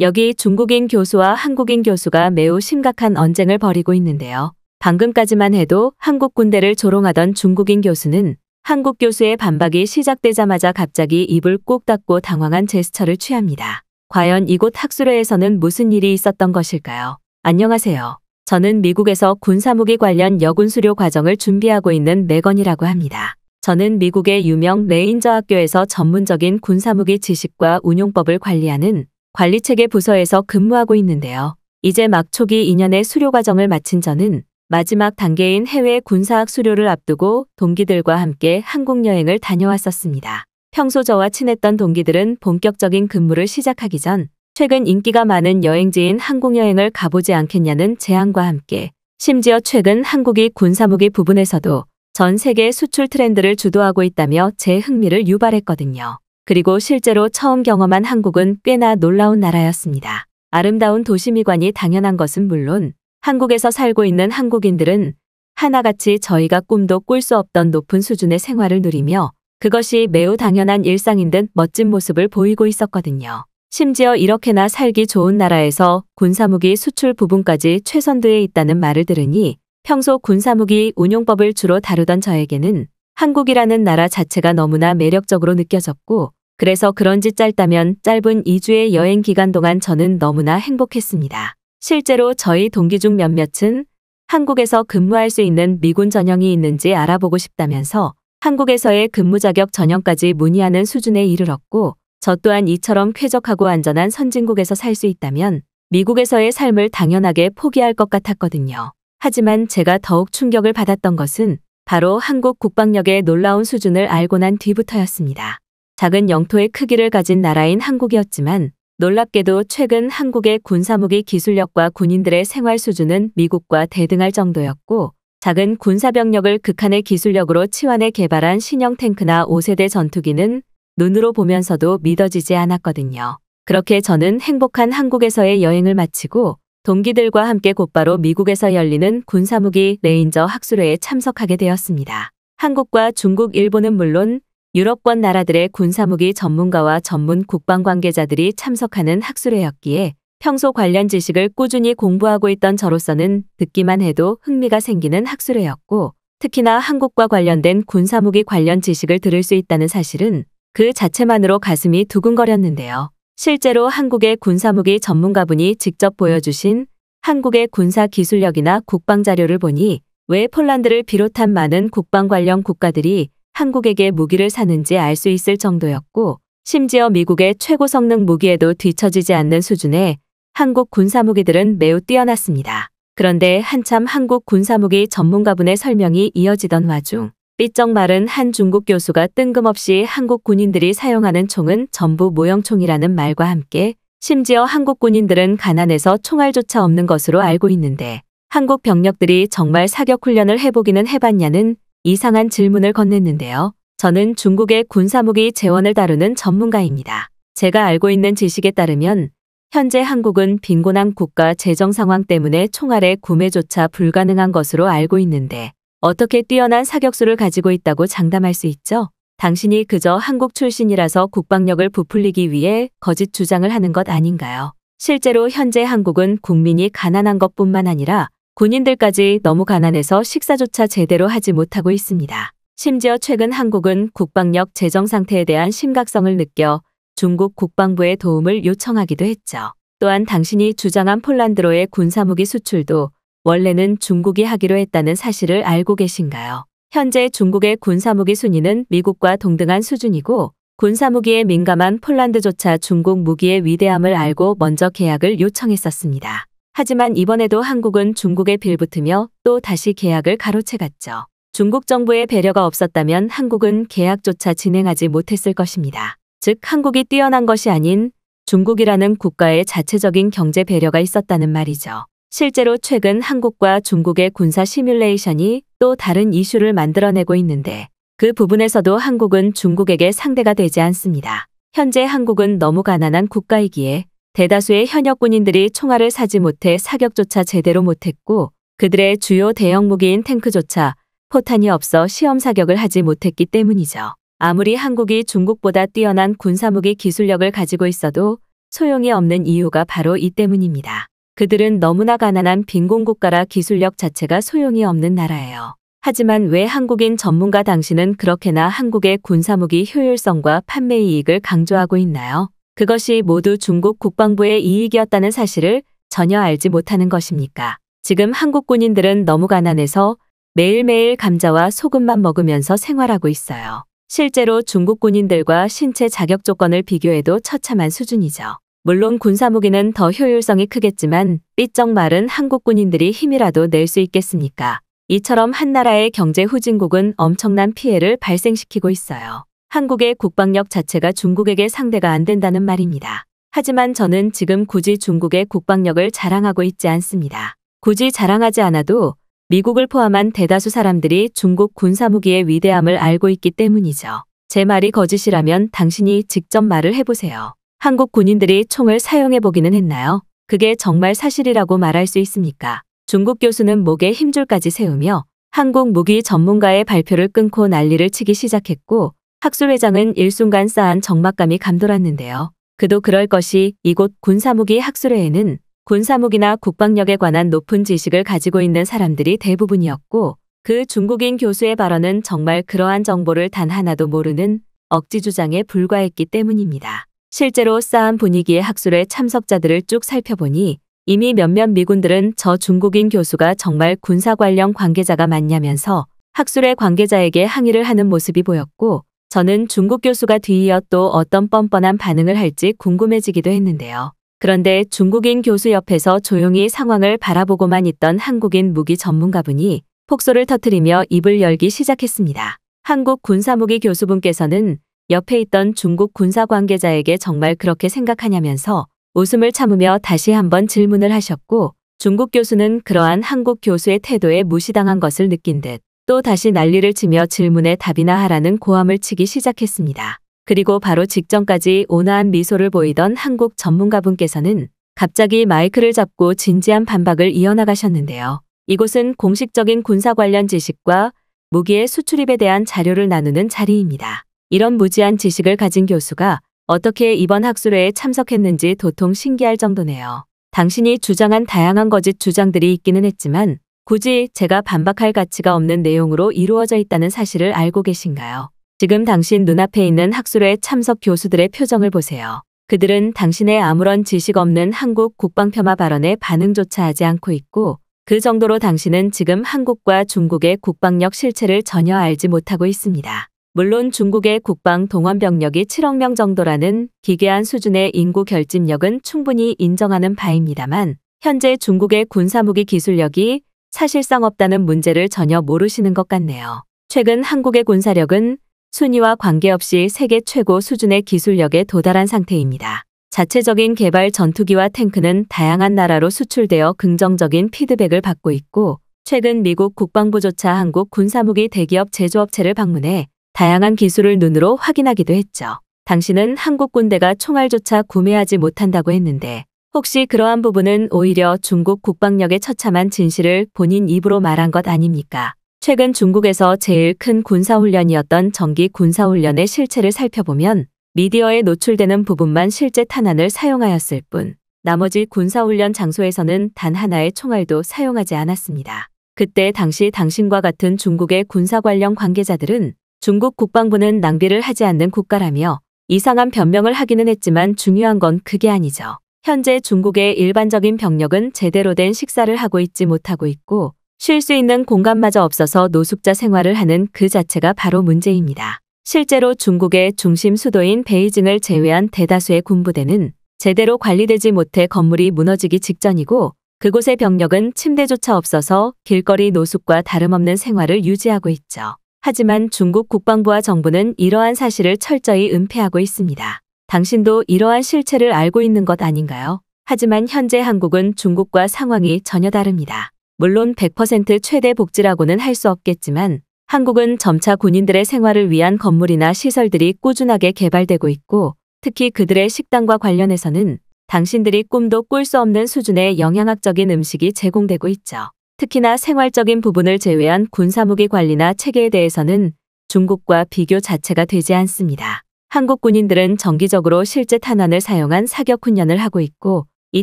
여기 중국인 교수와 한국인 교수가 매우 심각한 언쟁을 벌이고 있는데요. 방금까지만 해도 한국 군대를 조롱하던 중국인 교수는 한국 교수의 반박이 시작되자마자 갑자기 입을 꼭 닫고 당황한 제스처를 취합니다. 과연 이곳 학술회에서는 무슨 일이 있었던 것일까요? 안녕하세요. 저는 미국에서 군사무기 관련 여군 수료 과정을 준비하고 있는 매건이라고 합니다. 저는 미국의 유명 레인저 학교에서 전문적인 군사무기 지식과 운용법을 관리하는 관리체계 부서에서 근무하고 있는데요. 이제 막 초기 2년의 수료 과정을 마친 저는 마지막 단계인 해외 군사학 수료를 앞두고 동기들과 함께 한국 여행을 다녀왔었습니다. 평소 저와 친했던 동기들은 본격적인 근무를 시작하기 전 최근 인기가 많은 여행지인 한국 여행을 가보지 않겠냐는 제안과 함께 심지어 최근 한국이 군사무기 부분에서도 전 세계 수출 트렌드를 주도하고 있다며 제 흥미를 유발했거든요. 그리고 실제로 처음 경험한 한국은 꽤나 놀라운 나라였습니다. 아름다운 도시미관이 당연한 것은 물론 한국에서 살고 있는 한국인들은 하나같이 저희가 꿈도 꿀 수 없던 높은 수준의 생활을 누리며 그것이 매우 당연한 일상인 듯 멋진 모습을 보이고 있었거든요. 심지어 이렇게나 살기 좋은 나라에서 군사무기 수출 부분까지 최선두에 있다는 말을 들으니 평소 군사무기 운용법을 주로 다루던 저에게는 한국이라는 나라 자체가 너무나 매력적으로 느껴졌고 그래서 그런지 짧다면 짧은 2주의 여행 기간 동안 저는 너무나 행복했습니다. 실제로 저희 동기 중 몇몇은 한국에서 근무할 수 있는 미군 전형이 있는지 알아보고 싶다면서 한국에서의 근무 자격 전형까지 문의하는 수준에 이르렀고 저 또한 이처럼 쾌적하고 안전한 선진국에서 살 수 있다면 미국에서의 삶을 당연하게 포기할 것 같았거든요. 하지만 제가 더욱 충격을 받았던 것은 바로 한국 국방력의 놀라운 수준을 알고 난 뒤부터였습니다. 작은 영토의 크기를 가진 나라인 한국이었지만 놀랍게도 최근 한국의 군사무기 기술력과 군인들의 생활 수준은 미국과 대등할 정도였고 작은 군사병력을 극한의 기술력으로 치환해 개발한 신형 탱크나 5세대 전투기는 눈으로 보면서도 믿어지지 않았거든요. 그렇게 저는 행복한 한국에서의 여행을 마치고 동기들과 함께 곧바로 미국에서 열리는 군사무기 레인저 학술회에 참석하게 되었습니다. 한국과 중국, 일본은 물론 유럽권 나라들의 군사무기 전문가와 전문 국방 관계자들이 참석하는 학술회였기에 평소 관련 지식을 꾸준히 공부하고 있던 저로서는 듣기만 해도 흥미가 생기는 학술회였고 특히나 한국과 관련된 군사무기 관련 지식을 들을 수 있다는 사실은 그 자체만으로 가슴이 두근거렸는데요. 실제로 한국의 군사무기 전문가분이 직접 보여주신 한국의 군사 기술력이나 국방 자료를 보니 왜 폴란드를 비롯한 많은 국방 관련 국가들이 한국에게 무기를 사는지 알 수 있을 정도였고 심지어 미국의 최고 성능 무기에도 뒤처지지 않는 수준의 한국 군사무기들은 매우 뛰어났습니다. 그런데 한참 한국 군사무기 전문가분의 설명이 이어지던 와중 삐쩍 마른 한 중국 교수가 뜬금없이 한국 군인들이 사용하는 총은 전부 모형총이라는 말과 함께 심지어 한국 군인들은 가난해서 총알조차 없는 것으로 알고 있는데 한국 병력들이 정말 사격 훈련을 해보기는 해봤냐는 이상한 질문을 건넸는데요. 저는 중국의 군사무기 재원을 다루는 전문가입니다. 제가 알고 있는 지식에 따르면 현재 한국은 빈곤한 국가 재정 상황 때문에 총알의 구매조차 불가능한 것으로 알고 있는데 어떻게 뛰어난 사격수를 가지고 있다고 장담할 수 있죠? 당신이 그저 한국 출신이라서 국방력을 부풀리기 위해 거짓 주장을 하는 것 아닌가요? 실제로 현재 한국은 국민이 가난한 것뿐만 아니라 군인들까지 너무 가난해서 식사조차 제대로 하지 못하고 있습니다. 심지어 최근 한국은 국방력 재정 상태에 대한 심각성을 느껴 중국 국방부의 도움을 요청하기도 했죠. 또한 당신이 주장한 폴란드로의 군사무기 수출도 원래는 중국이 하기로 했다는 사실을 알고 계신가요? 현재 중국의 군사무기 순위는 미국과 동등한 수준이고 군사무기에 민감한 폴란드조차 중국 무기의 위대함을 알고 먼저 계약을 요청했었습니다. 하지만 이번에도 한국은 중국에 빌붙으며 또 다시 계약을 가로채갔죠. 중국 정부의 배려가 없었다면 한국은 계약조차 진행하지 못했을 것입니다. 즉 한국이 뛰어난 것이 아닌 중국이라는 국가의 자체적인 경제 배려가 있었다는 말이죠. 실제로 최근 한국과 중국의 군사 시뮬레이션이 또 다른 이슈를 만들어내고 있는데 그 부분에서도 한국은 중국에게 상대가 되지 않습니다. 현재 한국은 너무 가난한 국가이기에 대다수의 현역 군인들이 총알을 사지 못해 사격조차 제대로 못했고 그들의 주요 대형 무기인 탱크조차 포탄이 없어 시험 사격을 하지 못했기 때문이죠. 아무리 한국이 중국보다 뛰어난 군사무기 기술력을 가지고 있어도 소용이 없는 이유가 바로 이 때문입니다. 그들은 너무나 가난한 빈곤국가라 기술력 자체가 소용이 없는 나라예요. 하지만 왜 한국인 전문가 당신은 그렇게나 한국의 군사무기 효율성과 판매 이익을 강조하고 있나요? 그것이 모두 중국 국방부의 이익이었다는 사실을 전혀 알지 못하는 것입니까? 지금 한국 군인들은 너무 가난해서 매일매일 감자와 소금만 먹으면서 생활하고 있어요. 실제로 중국 군인들과 신체 자격 조건을 비교해도 처참한 수준이죠. 물론 군사무기는 더 효율성이 크겠지만 삐쩍 마른 한국 군인들이 힘이라도 낼 수 있겠습니까? 이처럼 한 나라의 경제 후진국은 엄청난 피해를 발생시키고 있어요. 한국의 국방력 자체가 중국에게 상대가 안 된다는 말입니다. 하지만 저는 지금 굳이 중국의 국방력을 자랑하고 있지 않습니다. 굳이 자랑하지 않아도 미국을 포함한 대다수 사람들이 중국 군사무기의 위대함을 알고 있기 때문이죠. 제 말이 거짓이라면 당신이 직접 말을 해보세요. 한국 군인들이 총을 사용해보기는 했나요? 그게 정말 사실이라고 말할 수 있습니까? 중국 교수는 목에 힘줄까지 세우며 한국 무기 전문가의 발표를 끊고 난리를 치기 시작했고 학술회장은 일순간 쌓은 적막감이 감돌았는데요. 그도 그럴 것이 이곳 군사무기 학술회에는 군사무기나 국방력에 관한 높은 지식을 가지고 있는 사람들이 대부분이었고 그 중국인 교수의 발언은 정말 그러한 정보를 단 하나도 모르는 억지 주장에 불과했기 때문입니다. 실제로 싸한 분위기의 학술회 참석자들을 쭉 살펴보니 이미 몇몇 미군들은 저 중국인 교수가 정말 군사 관련 관계자가 맞냐면서 학술회 관계자에게 항의를 하는 모습이 보였고 저는 중국 교수가 뒤이어 또 어떤 뻔뻔한 반응을 할지 궁금해지기도 했는데요. 그런데 중국인 교수 옆에서 조용히 상황을 바라보고만 있던 한국인 무기 전문가분이 폭소를 터뜨리며 입을 열기 시작했습니다. 한국 군사무기 교수분께서는 옆에 있던 중국 군사 관계자에게 정말 그렇게 생각하냐면서 웃음을 참으며 다시 한번 질문을 하셨고 중국 교수는 그러한 한국 교수의 태도에 무시당한 것을 느낀 듯 또 다시 난리를 치며 질문에 답이나 하라는 고함을 치기 시작했습니다. 그리고 바로 직전까지 온화한 미소를 보이던 한국 전문가분께서는 갑자기 마이크를 잡고 진지한 반박을 이어나가셨는데요. 이곳은 공식적인 군사 관련 지식과 무기의 수출입에 대한 자료를 나누는 자리입니다. 이런 무지한 지식을 가진 교수가 어떻게 이번 학술회에 참석했는지 도통 신기할 정도네요. 당신이 주장한 다양한 거짓 주장들이 있기는 했지만 굳이 제가 반박할 가치가 없는 내용으로 이루어져 있다는 사실을 알고 계신가요? 지금 당신 눈앞에 있는 학술회 참석 교수들의 표정을 보세요. 그들은 당신의 아무런 지식 없는 한국 국방폄하 발언에 반응조차 하지 않고 있고 그 정도로 당신은 지금 한국과 중국의 국방력 실체를 전혀 알지 못하고 있습니다. 물론 중국의 국방 동원 병력이 7억 명 정도라는 기괴한 수준의 인구 결집력은 충분히 인정하는 바입니다만 현재 중국의 군사무기 기술력이 사실상 없다는 문제를 전혀 모르시는 것 같네요. 최근 한국의 군사력은 순위와 관계없이 세계 최고 수준의 기술력에 도달한 상태입니다. 자체적인 개발 전투기와 탱크는 다양한 나라로 수출되어 긍정적인 피드백을 받고 있고 최근 미국 국방부조차 한국 군사무기 대기업 제조업체를 방문해 다양한 기술을 눈으로 확인하기도 했죠. 당신은 한국 군대가 총알조차 구매하지 못한다고 했는데 혹시 그러한 부분은 오히려 중국 국방력의 처참한 진실을 본인 입으로 말한 것 아닙니까? 최근 중국에서 제일 큰 군사훈련이었던 정기 군사훈련의 실체를 살펴보면 미디어에 노출되는 부분만 실제 탄환을 사용하였을 뿐 나머지 군사훈련 장소에서는 단 하나의 총알도 사용하지 않았습니다. 그때 당시 당신과 같은 중국의 군사 관련 관계자들은 중국 국방부는 낭비를 하지 않는 국가라며 이상한 변명을 하기는 했지만 중요한 건 그게 아니죠. 현재 중국의 일반적인 병력은 제대로 된 식사를 하고 있지 못하고 있고 쉴 수 있는 공간마저 없어서 노숙자 생활을 하는 그 자체가 바로 문제입니다. 실제로 중국의 중심 수도인 베이징을 제외한 대다수의 군부대는 제대로 관리되지 못해 건물이 무너지기 직전이고 그곳의 병력은 침대조차 없어서 길거리 노숙과 다름없는 생활을 유지하고 있죠. 하지만 중국 국방부와 정부는 이러한 사실을 철저히 은폐하고 있습니다. 당신도 이러한 실체를 알고 있는 것 아닌가요? 하지만 현재 한국은 중국과 상황이 전혀 다릅니다. 물론 100% 최대 복지라고는 할 수 없겠지만 한국은 점차 군인들의 생활을 위한 건물이나 시설들이 꾸준하게 개발되고 있고 특히 그들의 식당과 관련해서는 당신들이 꿈도 꿀 수 없는 수준의 영양학적인 음식이 제공되고 있죠. 특히나 생활적인 부분을 제외한 군사무기 관리나 체계에 대해서는 중국과 비교 자체가 되지 않습니다. 한국 군인들은 정기적으로 실제 탄환을 사용한 사격 훈련을 하고 있고 이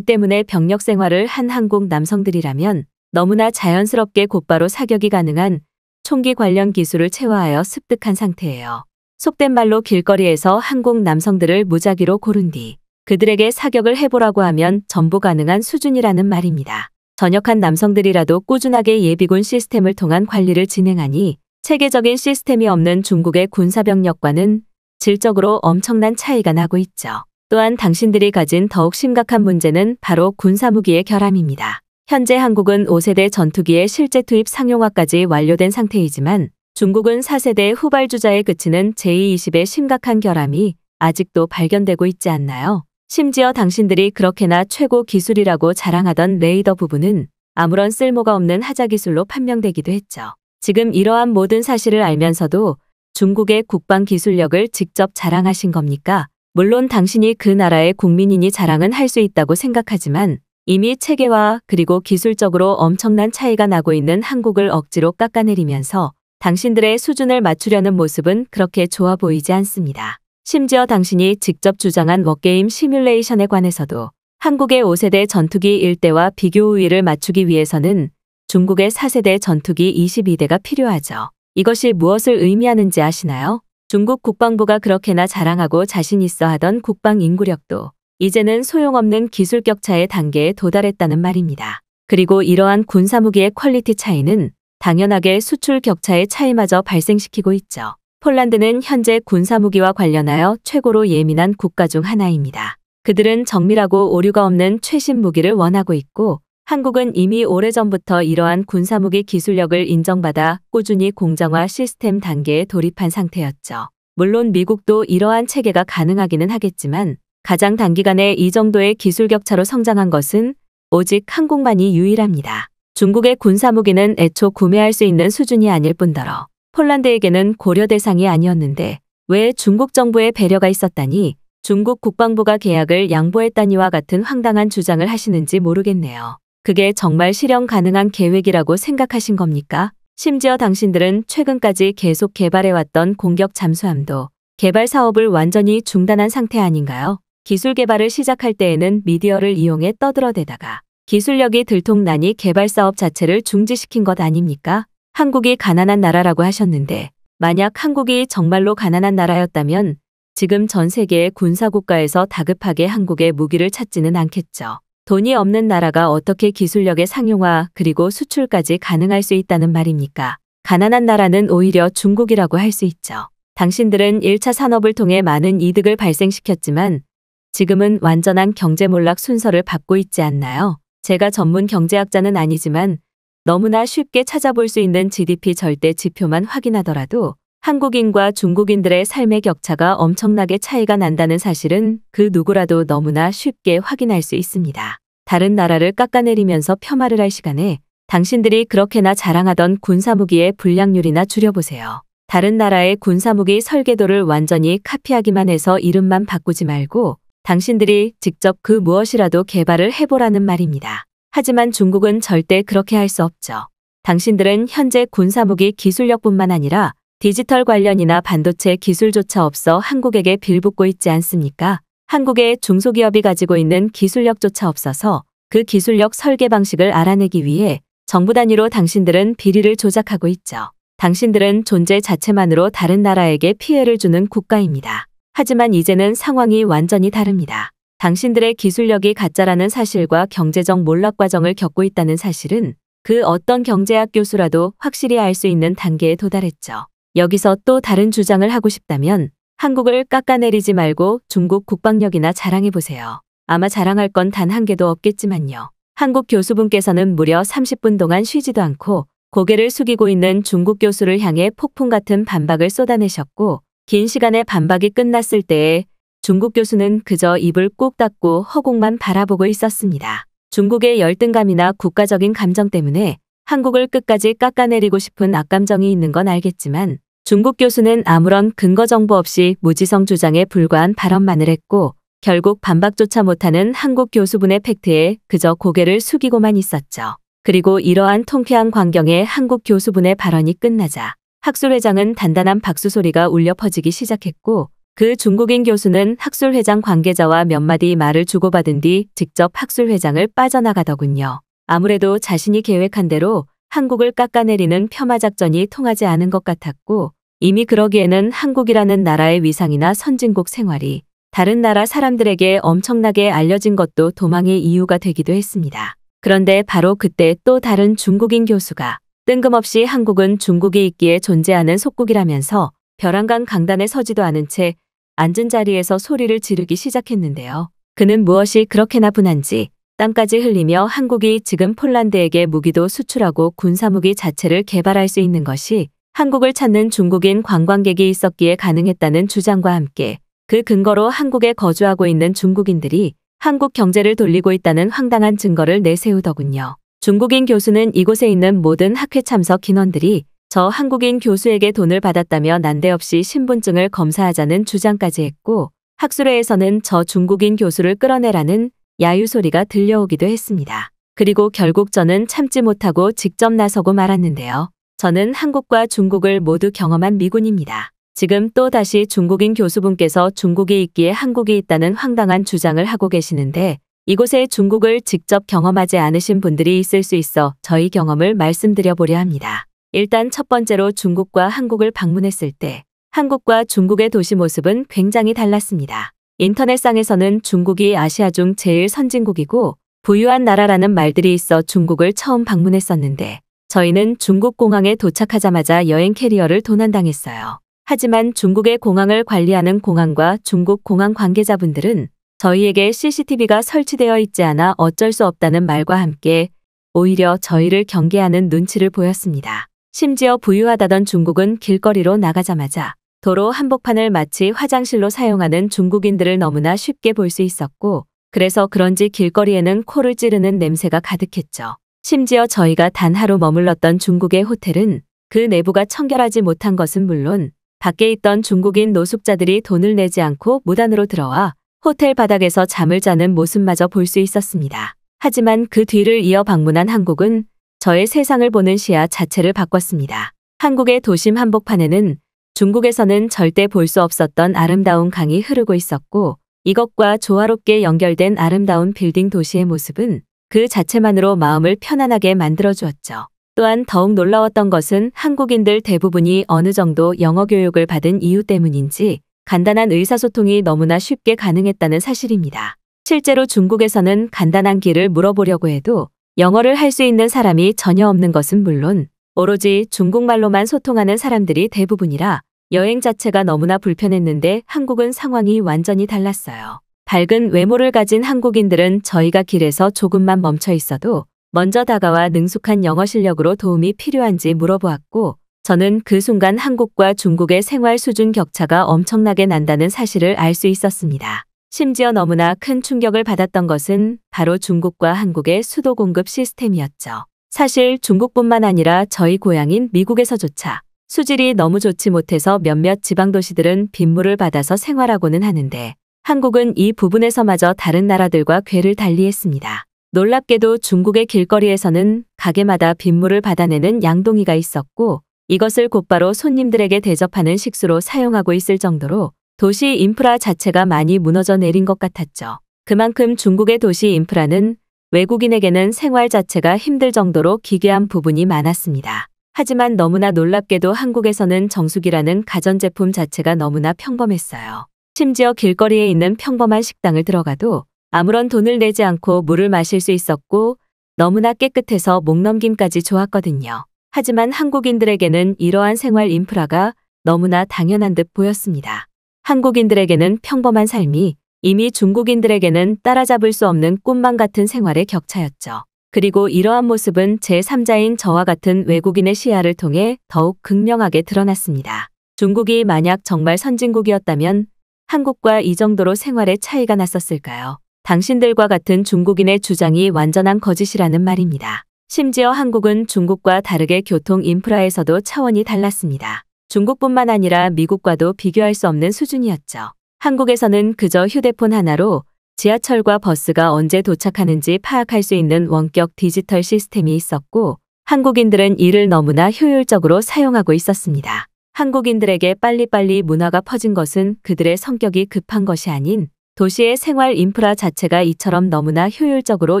때문에 병력 생활을 한 한국 남성들이라면 너무나 자연스럽게 곧바로 사격이 가능한 총기 관련 기술을 체화하여 습득한 상태예요. 속된 말로 길거리에서 한국 남성들을 무작위로 고른 뒤 그들에게 사격을 해보라고 하면 전부 가능한 수준이라는 말입니다. 전역한 남성들이라도 꾸준하게 예비군 시스템을 통한 관리를 진행하니 체계적인 시스템이 없는 중국의 군사병력과는 질적으로 엄청난 차이가 나고 있죠. 또한 당신들이 가진 더욱 심각한 문제는 바로 군사무기의 결함입니다. 현재 한국은 5세대 전투기의 실제 투입 상용화까지 완료된 상태이지만 중국은 4세대 후발주자에 그치는 제2-20의 심각한 결함이 아직도 발견되고 있지 않나요? 심지어 당신들이 그렇게나 최고 기술이라고 자랑하던 레이더 부분은 아무런 쓸모가 없는 하자 기술로 판명되기도 했죠. 지금 이러한 모든 사실을 알면서도 중국의 국방 기술력을 직접 자랑하신 겁니까? 물론 당신이 그 나라의 국민이니 자랑은 할 수 있다고 생각하지만 이미 체계화 그리고 기술적으로 엄청난 차이가 나고 있는 한국을 억지로 깎아내리면서 당신들의 수준을 맞추려는 모습은 그렇게 좋아 보이지 않습니다. 심지어 당신이 직접 주장한 워게임 시뮬레이션에 관해서도 한국의 5세대 전투기 1대와 비교 우위를 맞추기 위해서는 중국의 4세대 전투기 22대가 필요하죠. 이것이 무엇을 의미하는지 아시나요? 중국 국방부가 그렇게나 자랑하고 자신 있어 하던 국방 인구력도 이제는 소용없는 기술 격차의 단계에 도달했다는 말입니다. 그리고 이러한 군사무기의 퀄리티 차이는 당연하게 수출 격차의 차이마저 발생시키고 있죠. 폴란드는 현재 군사무기와 관련하여 최고로 예민한 국가 중 하나입니다. 그들은 정밀하고 오류가 없는 최신 무기를 원하고 있고 한국은 이미 오래전부터 이러한 군사무기 기술력을 인정받아 꾸준히 공정화 시스템 단계에 돌입한 상태였죠. 물론 미국도 이러한 체계가 가능하기는 하겠지만 가장 단기간에 이 정도의 기술 격차로 성장한 것은 오직 한국만이 유일합니다. 중국의 군사무기는 애초 구매할 수 있는 수준이 아닐 뿐더러 폴란드에게는 고려 대상이 아니었는데 왜 중국 정부의 배려가 있었다니 중국 국방부가 계약을 양보했다니와 같은 황당한 주장을 하시는지 모르겠네요. 그게 정말 실현 가능한 계획이라고 생각하신 겁니까? 심지어 당신들은 최근까지 계속 개발해왔던 공격 잠수함도 개발 사업을 완전히 중단한 상태 아닌가요? 기술 개발을 시작할 때에는 미디어를 이용해 떠들어대다가 기술력이 들통나니 개발 사업 자체를 중지시킨 것 아닙니까? 한국이 가난한 나라라고 하셨는데 만약 한국이 정말로 가난한 나라였다면 지금 전 세계의 군사국가에서 다급하게 한국의 무기를 찾지는 않겠죠. 돈이 없는 나라가 어떻게 기술력의 상용화 그리고 수출까지 가능할 수 있다는 말입니까? 가난한 나라는 오히려 중국이라고 할 수 있죠. 당신들은 1차 산업을 통해 많은 이득을 발생시켰지만 지금은 완전한 경제 몰락 순서를 밟고 있지 않나요? 제가 전문 경제학자는 아니지만 너무나 쉽게 찾아볼 수 있는 GDP 절대 지표만 확인하더라도 한국인과 중국인들의 삶의 격차가 엄청나게 차이가 난다는 사실은 그 누구라도 너무나 쉽게 확인할 수 있습니다. 다른 나라를 깎아내리면서 폄하를 할 시간에 당신들이 그렇게나 자랑하던 군사무기의 불량률이나 줄여보세요. 다른 나라의 군사무기 설계도를 완전히 카피하기만 해서 이름만 바꾸지 말고 당신들이 직접 그 무엇이라도 개발을 해보라는 말입니다. 하지만 중국은 절대 그렇게 할 수 없죠. 당신들은 현재 군사무기 기술력뿐만 아니라 디지털 관련이나 반도체 기술조차 없어 한국에게 빌붙고 있지 않습니까? 한국의 중소기업이 가지고 있는 기술력조차 없어서 그 기술력 설계 방식을 알아내기 위해 정부 단위로 당신들은 비리를 조작하고 있죠. 당신들은 존재 자체만으로 다른 나라에게 피해를 주는 국가입니다. 하지만 이제는 상황이 완전히 다릅니다. 당신들의 기술력이 가짜라는 사실과 경제적 몰락 과정을 겪고 있다는 사실은 그 어떤 경제학 교수라도 확실히 알 수 있는 단계에 도달했죠. 여기서 또 다른 주장을 하고 싶다면 한국을 깎아내리지 말고 중국 국방력이나 자랑해보세요. 아마 자랑할 건 단 한 개도 없겠지만요. 한국 교수분께서는 무려 30분 동안 쉬지도 않고 고개를 숙이고 있는 중국 교수를 향해 폭풍 같은 반박을 쏟아내셨고 긴 시간의 반박이 끝났을 때에 중국 교수는 그저 입을 꾹 닫고 허공만 바라보고 있었습니다. 중국의 열등감이나 국가적인 감정 때문에 한국을 끝까지 깎아내리고 싶은 악감정이 있는 건 알겠지만 중국 교수는 아무런 근거 정보 없이 무지성 주장에 불과한 발언만을 했고 결국 반박조차 못하는 한국 교수분의 팩트에 그저 고개를 숙이고만 있었죠. 그리고 이러한 통쾌한 광경에 한국 교수분의 발언이 끝나자 학술회장은 단단한 박수 소리가 울려 퍼지기 시작했고 그 중국인 교수는 학술회장 관계자와 몇 마디 말을 주고받은 뒤 직접 학술회장을 빠져나가더군요. 아무래도 자신이 계획한 대로 한국을 깎아내리는 폄하 작전이 통하지 않은 것 같았고 이미 그러기에는 한국이라는 나라의 위상이나 선진국 생활이 다른 나라 사람들에게 엄청나게 알려진 것도 도망의 이유가 되기도 했습니다. 그런데 바로 그때 또 다른 중국인 교수가 뜬금없이 한국은 중국이 있기에 존재하는 속국이라면서 벼랑간 강단에 서지도 않은 채 앉은 자리에서 소리를 지르기 시작했는데요. 그는 무엇이 그렇게나 분한지 땀까지 흘리며 한국이 지금 폴란드에게 무기도 수출하고 군사무기 자체를 개발할 수 있는 것이 한국을 찾는 중국인 관광객이 있었기에 가능했다는 주장과 함께 그 근거로 한국에 거주하고 있는 중국인들이 한국 경제를 돌리고 있다는 황당한 증거를 내세우더군요. 중국인 교수는 이곳에 있는 모든 학회 참석 인원들이 저 한국인 교수에게 돈을 받았다며 난데없이 신분증을 검사하자는 주장까지 했고 학술회에서는 저 중국인 교수를 끌어내라는 야유 소리가 들려오기도 했습니다. 그리고 결국 저는 참지 못하고 직접 나서고 말았는데요. 저는 한국과 중국을 모두 경험한 미군입니다. 지금 또 다시 중국인 교수분께서 중국이 있기에 한국이 있다는 황당한 주장을 하고 계시는데 이곳에 중국을 직접 경험하지 않으신 분들이 있을 수 있어 저희 경험을 말씀드려 보려 합니다. 일단 첫 번째로 중국과 한국을 방문했을 때 한국과 중국의 도시 모습은 굉장히 달랐습니다. 인터넷상에서는 중국이 아시아 중 제일 선진국이고 부유한 나라라는 말들이 있어 중국을 처음 방문했었는데 저희는 중국 공항에 도착하자마자 여행 캐리어를 도난당했어요. 하지만 중국의 공항을 관리하는 공항과 중국 공항 관계자분들은 저희에게 CCTV가 설치되어 있지 않아 어쩔 수 없다는 말과 함께 오히려 저희를 경계하는 눈치를 보였습니다. 심지어 부유하다던 중국은 길거리로 나가자마자 도로 한복판을 마치 화장실로 사용하는 중국인들을 너무나 쉽게 볼 수 있었고 그래서 그런지 길거리에는 코를 찌르는 냄새가 가득했죠. 심지어 저희가 단 하루 머물렀던 중국의 호텔은 그 내부가 청결하지 못한 것은 물론 밖에 있던 중국인 노숙자들이 돈을 내지 않고 무단으로 들어와 호텔 바닥에서 잠을 자는 모습마저 볼 수 있었습니다. 하지만 그 뒤를 이어 방문한 한국은 저의 세상을 보는 시야 자체를 바꿨습니다. 한국의 도심 한복판에는 중국에서는 절대 볼 수 없었던 아름다운 강이 흐르고 있었고 이것과 조화롭게 연결된 아름다운 빌딩 도시의 모습은 그 자체만으로 마음을 편안하게 만들어 주었죠. 또한 더욱 놀라웠던 것은 한국인들 대부분이 어느 정도 영어 교육을 받은 이유 때문인지 간단한 의사소통이 너무나 쉽게 가능했다는 사실입니다. 실제로 중국에서는 간단한 길을 물어보려고 해도 영어를 할 수 있는 사람이 전혀 없는 것은 물론 오로지 중국말로만 소통하는 사람들이 대부분이라 여행 자체가 너무나 불편했는데 한국은 상황이 완전히 달랐어요. 밝은 외모를 가진 한국인들은 저희가 길에서 조금만 멈춰 있어도 먼저 다가와 능숙한 영어 실력으로 도움이 필요한지 물어보았고 저는 그 순간 한국과 중국의 생활 수준 격차가 엄청나게 난다는 사실을 알 수 있었습니다. 심지어 너무나 큰 충격을 받았던 것은 바로 중국과 한국의 수도 공급 시스템이었죠. 사실 중국뿐만 아니라 저희 고향인 미국에서조차 수질이 너무 좋지 못해서 몇몇 지방도시들은 빗물을 받아서 생활하고는 하는데 한국은 이 부분에서마저 다른 나라들과 궤를 달리했습니다. 놀랍게도 중국의 길거리에서는 가게마다 빗물을 받아내는 양동이가 있었고 이것을 곧바로 손님들에게 대접하는 식수로 사용하고 있을 정도로 도시 인프라 자체가 많이 무너져 내린 것 같았죠. 그만큼 중국의 도시 인프라는 외국인에게는 생활 자체가 힘들 정도로 기괴한 부분이 많았습니다. 하지만 너무나 놀랍게도 한국에서는 정수기라는 가전제품 자체가 너무나 평범했어요. 심지어 길거리에 있는 평범한 식당을 들어가도 아무런 돈을 내지 않고 물을 마실 수 있었고 너무나 깨끗해서 목넘김까지 좋았거든요. 하지만 한국인들에게는 이러한 생활 인프라가 너무나 당연한 듯 보였습니다. 한국인들에게는 평범한 삶이 이미 중국인들에게는 따라잡을 수 없는 꿈만 같은 생활의 격차였죠. 그리고 이러한 모습은 제3자인 저와 같은 외국인의 시야를 통해 더욱 극명하게 드러났습니다. 중국이 만약 정말 선진국이었다면 한국과 이 정도로 생활의 차이가 났었을까요? 당신들과 같은 중국인의 주장이 완전한 거짓이라는 말입니다. 심지어 한국은 중국과 다르게 교통 인프라에서도 차원이 달랐습니다. 중국뿐만 아니라 미국과도 비교할 수 없는 수준이었죠. 한국에서는 그저 휴대폰 하나로 지하철과 버스가 언제 도착하는지 파악할 수 있는 원격 디지털 시스템이 있었고 한국인들은 이를 너무나 효율적으로 사용하고 있었습니다. 한국인들에게 빨리빨리 문화가 퍼진 것은 그들의 성격이 급한 것이 아닌 도시의 생활 인프라 자체가 이처럼 너무나 효율적으로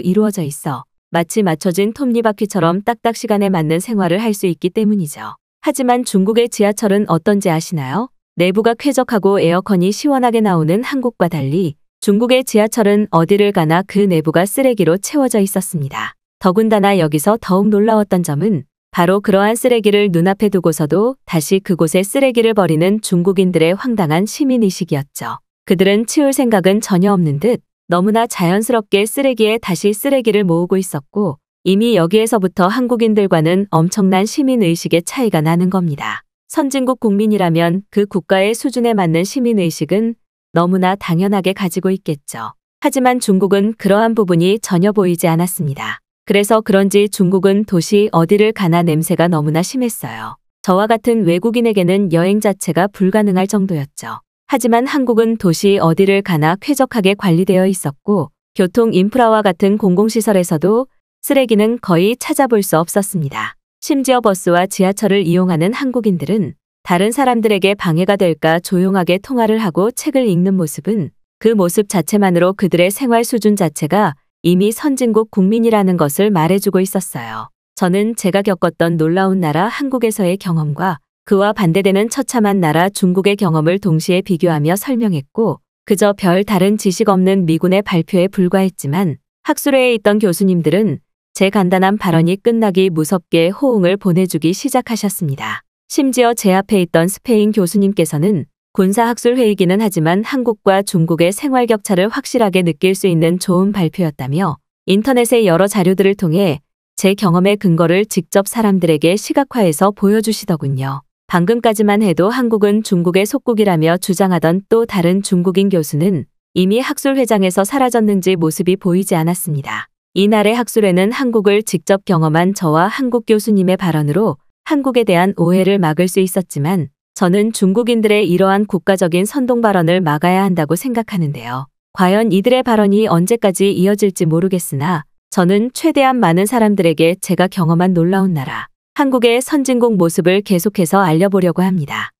이루어져 있어 마치 맞춰진 톱니바퀴처럼 딱딱 시간에 맞는 생활을 할 수 있기 때문이죠. 하지만 중국의 지하철은 어떤지 아시나요? 내부가 쾌적하고 에어컨이 시원하게 나오는 한국과 달리 중국의 지하철은 어디를 가나 그 내부가 쓰레기로 채워져 있었습니다. 더군다나 여기서 더욱 놀라웠던 점은 바로 그러한 쓰레기를 눈앞에 두고서도 다시 그곳에 쓰레기를 버리는 중국인들의 황당한 시민의식이었죠. 그들은 치울 생각은 전혀 없는 듯 너무나 자연스럽게 쓰레기에 다시 쓰레기를 모으고 있었고 이미 여기에서부터 한국인들과는 엄청난 시민의식의 차이가 나는 겁니다. 선진국 국민이라면 그 국가의 수준에 맞는 시민의식은 너무나 당연하게 가지고 있겠죠. 하지만 중국은 그러한 부분이 전혀 보이지 않았습니다. 그래서 그런지 중국은 도시 어디를 가나 냄새가 너무나 심했어요. 저와 같은 외국인에게는 여행 자체가 불가능할 정도였죠. 하지만 한국은 도시 어디를 가나 쾌적하게 관리되어 있었고 교통 인프라와 같은 공공시설에서도 쓰레기는 거의 찾아볼 수 없었습니다. 심지어 버스와 지하철을 이용하는 한국인들은 다른 사람들에게 방해가 될까 조용하게 통화를 하고 책을 읽는 모습은 그 모습 자체만으로 그들의 생활 수준 자체가 이미 선진국 국민이라는 것을 말해주고 있었어요. 저는 제가 겪었던 놀라운 나라 한국에서의 경험과 그와 반대되는 처참한 나라 중국의 경험을 동시에 비교하며 설명했고 그저 별 다른 지식 없는 미군의 발표에 불과했지만 학술회에 있던 교수님들은 제 간단한 발언이 끝나기 무섭게 호응을 보내주기 시작하셨습니다. 심지어 제 앞에 있던 스페인 교수님께서는 군사학술회의기는 하지만 한국과 중국의 생활 격차를 확실하게 느낄 수 있는 좋은 발표였다며 인터넷의 여러 자료들을 통해 제 경험의 근거를 직접 사람들에게 시각화해서 보여주시더군요. 방금까지만 해도 한국은 중국의 속국이라며 주장하던 또 다른 중국인 교수는 이미 학술회장에서 사라졌는지 모습이 보이지 않았습니다. 이날의 학술회는 한국을 직접 경험한 저와 한국 교수님의 발언으로 한국에 대한 오해를 막을 수 있었지만 저는 중국인들의 이러한 국가적인 선동 발언을 막아야 한다고 생각하는데요. 과연 이들의 발언이 언제까지 이어질지 모르겠으나 저는 최대한 많은 사람들에게 제가 경험한 놀라운 나라, 한국의 선진국 모습을 계속해서 알려보려고 합니다.